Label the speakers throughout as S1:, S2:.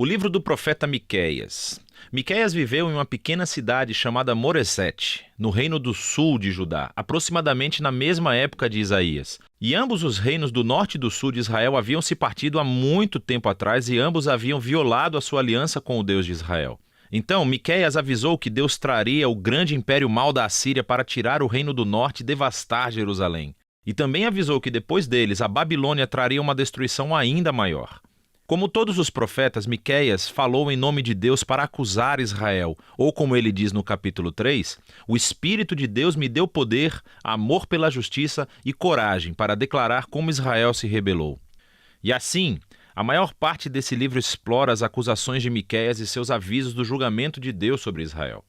S1: O livro do profeta Miqueias. Miqueias viveu em uma pequena cidade chamada Moresete, no reino do sul de Judá, aproximadamente na mesma época de Isaías. E ambos os reinos do norte e do sul de Israel haviam se partido há muito tempo atrás e ambos haviam violado a sua aliança com o Deus de Israel. Então, Miqueias avisou que Deus traria o grande império mau da Assíria para tirar o reino do norte e devastar Jerusalém. E também avisou que depois deles a Babilônia traria uma destruição ainda maior. Como todos os profetas, Miqueias falou em nome de Deus para acusar Israel, ou como ele diz no capítulo 3, o Espírito de Deus me deu poder, amor pela justiça e coragem para declarar como Israel se rebelou. E assim, a maior parte desse livro explora as acusações de Miqueias e seus avisos do julgamento de Deus sobre Israel.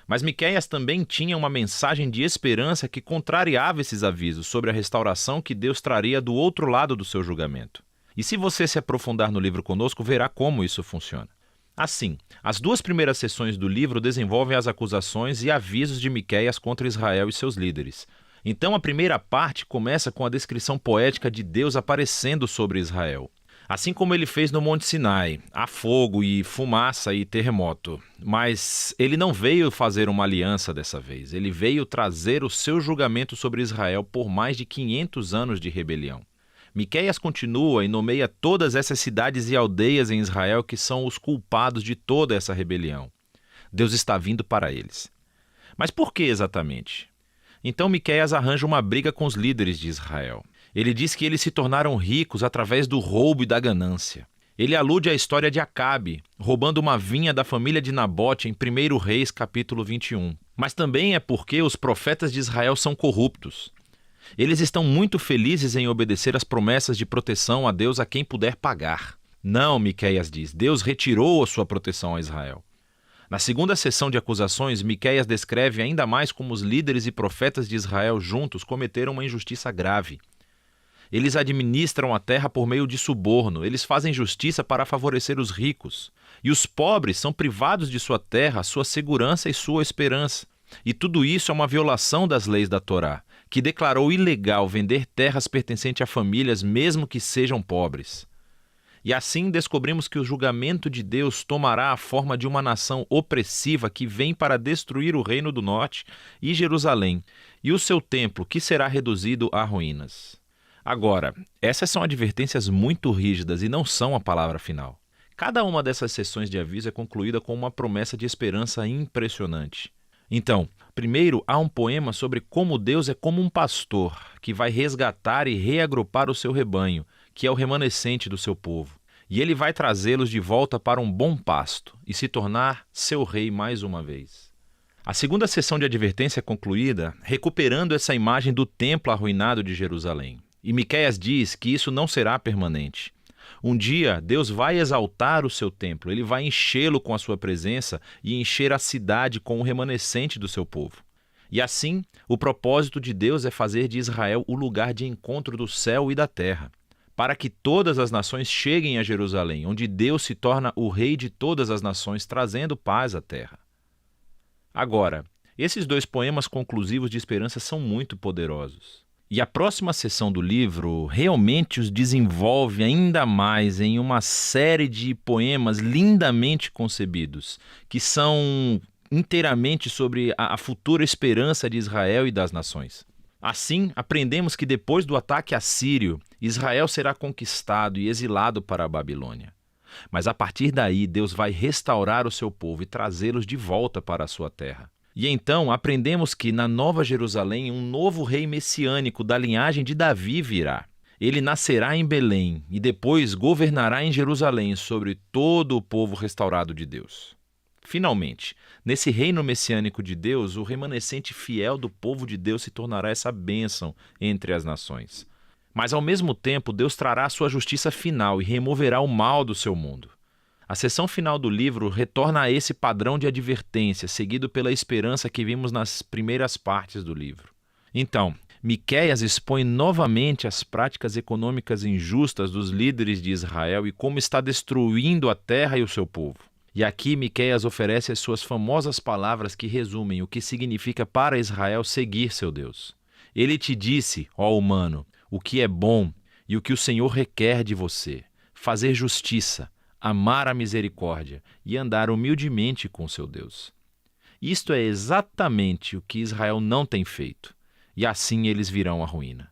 S1: Mas Miqueias também tinha uma mensagem de esperança que contrariava esses avisos sobre a restauração que Deus traria do outro lado do seu julgamento. E se você se aprofundar no livro conosco, verá como isso funciona. Assim, as duas primeiras sessões do livro desenvolvem as acusações e avisos de Miqueias contra Israel e seus líderes. Então a primeira parte começa com a descrição poética de Deus aparecendo sobre Israel. Assim como ele fez no Monte Sinai, há fogo e fumaça e terremoto. Mas ele não veio fazer uma aliança dessa vez, ele veio trazer o seu julgamento sobre Israel por mais de 500 anos de rebelião. Miqueias continua e nomeia todas essas cidades e aldeias em Israel que são os culpados de toda essa rebelião. Deus está vindo para eles. Mas por que exatamente? Então Miqueias arranja uma briga com os líderes de Israel. Ele diz que eles se tornaram ricos através do roubo e da ganância. Ele alude à história de Acabe, roubando uma vinha da família de Nabote em 1 Reis capítulo 21. Mas também é porque os profetas de Israel são corruptos. Eles estão muito felizes em obedecer às promessas de proteção a Deus a quem puder pagar. Não, Miqueias diz, Deus retirou a sua proteção a Israel. Na segunda sessão de acusações, Miqueias descreve ainda mais como os líderes e profetas de Israel juntos cometeram uma injustiça grave. Eles administram a terra por meio de suborno, eles fazem justiça para favorecer os ricos. E os pobres são privados de sua terra, sua segurança e sua esperança. E tudo isso é uma violação das leis da Torá, que declarou ilegal vender terras pertencentes a famílias mesmo que sejam pobres. E assim descobrimos que o julgamento de Deus tomará a forma de uma nação opressiva que vem para destruir o reino do norte e Jerusalém, e o seu templo, que será reduzido a ruínas. Agora, essas são advertências muito rígidas e não são a palavra final. Cada uma dessas sessões de aviso é concluída com uma promessa de esperança impressionante. Então, primeiro há um poema sobre como Deus é como um pastor que vai resgatar e reagrupar o seu rebanho, que é o remanescente do seu povo. E ele vai trazê-los de volta para um bom pasto e se tornar seu rei mais uma vez. A segunda sessão de advertência é concluída recuperando essa imagem do templo arruinado de Jerusalém. E Miqueias diz que isso não será permanente. Um dia, Deus vai exaltar o seu templo, ele vai enchê-lo com a sua presença e encher a cidade com o remanescente do seu povo. E assim, o propósito de Deus é fazer de Israel o lugar de encontro do céu e da terra, para que todas as nações cheguem a Jerusalém, onde Deus se torna o rei de todas as nações, trazendo paz à terra. Agora, esses dois poemas conclusivos de esperança são muito poderosos. E a próxima sessão do livro realmente os desenvolve ainda mais em uma série de poemas lindamente concebidos, que são inteiramente sobre a futura esperança de Israel e das nações. Assim, aprendemos que depois do ataque assírio, Israel será conquistado e exilado para a Babilônia. Mas a partir daí, Deus vai restaurar o seu povo e trazê-los de volta para a sua terra. E então aprendemos que na Nova Jerusalém um novo rei messiânico da linhagem de Davi virá. Ele nascerá em Belém e depois governará em Jerusalém sobre todo o povo restaurado de Deus. Finalmente, nesse reino messiânico de Deus, o remanescente fiel do povo de Deus se tornará essa bênção entre as nações. Mas ao mesmo tempo, Deus trará a sua justiça final e removerá o mal do seu mundo. A seção final do livro retorna a esse padrão de advertência, seguido pela esperança que vimos nas primeiras partes do livro. Então, Miqueias expõe novamente as práticas econômicas injustas dos líderes de Israel e como está destruindo a terra e o seu povo. E aqui Miqueias oferece as suas famosas palavras que resumem o que significa para Israel seguir seu Deus. Ele te disse, ó humano, o que é bom e o que o Senhor requer de você: fazer justiça, amar a misericórdia e andar humildemente com seu Deus. Isto é exatamente o que Israel não tem feito, e assim eles virão à ruína.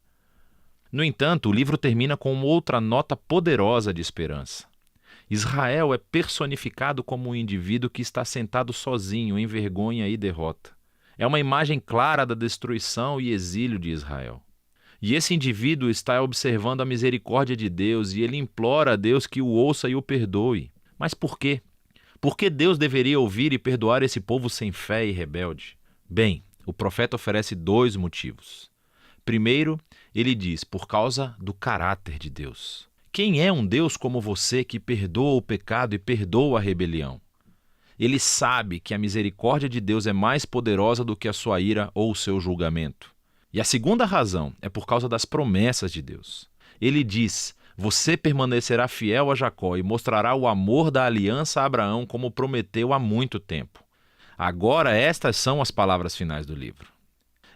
S1: No entanto, o livro termina com outra nota poderosa de esperança. Israel é personificado como um indivíduo que está sentado sozinho em vergonha e derrota. É uma imagem clara da destruição e exílio de Israel. E esse indivíduo está observando a misericórdia de Deus e ele implora a Deus que o ouça e o perdoe. Mas por quê? Por que Deus deveria ouvir e perdoar esse povo sem fé e rebelde? Bem, o profeta oferece 2 motivos. Primeiro, ele diz, por causa do caráter de Deus. Quem é um Deus como você que perdoa o pecado e perdoa a rebelião? Ele sabe que a misericórdia de Deus é mais poderosa do que a sua ira ou o seu julgamento. E a segunda razão é por causa das promessas de Deus. Ele diz, você permanecerá fiel a Jacó e mostrará o amor da aliança a Abraão como prometeu há muito tempo. Agora estas são as palavras finais do livro.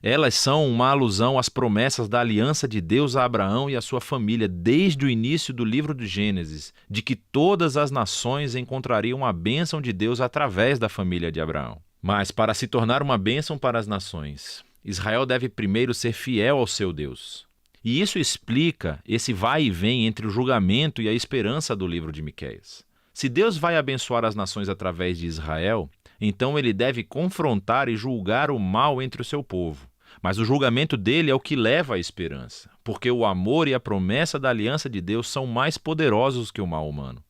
S1: Elas são uma alusão às promessas da aliança de Deus a Abraão e a sua família desde o início do livro do Gênesis, de que todas as nações encontrariam a bênção de Deus através da família de Abraão. Mas para se tornar uma bênção para as nações, Israel deve primeiro ser fiel ao seu Deus. E isso explica esse vai e vem entre o julgamento e a esperança do livro de Miqueias. Se Deus vai abençoar as nações através de Israel, então ele deve confrontar e julgar o mal entre o seu povo. Mas o julgamento dele é o que leva à esperança, porque o amor e a promessa da aliança de Deus são mais poderosos que o mal humano.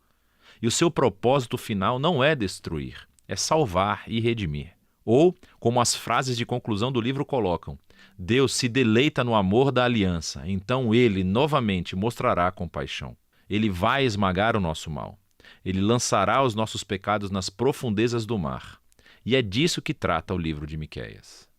S1: E o seu propósito final não é destruir, é salvar e redimir. Ou, como as frases de conclusão do livro colocam, Deus se deleita no amor da aliança, então ele novamente mostrará compaixão. Ele vai esmagar o nosso mal. Ele lançará os nossos pecados nas profundezas do mar. E é disso que trata o livro de Miqueias.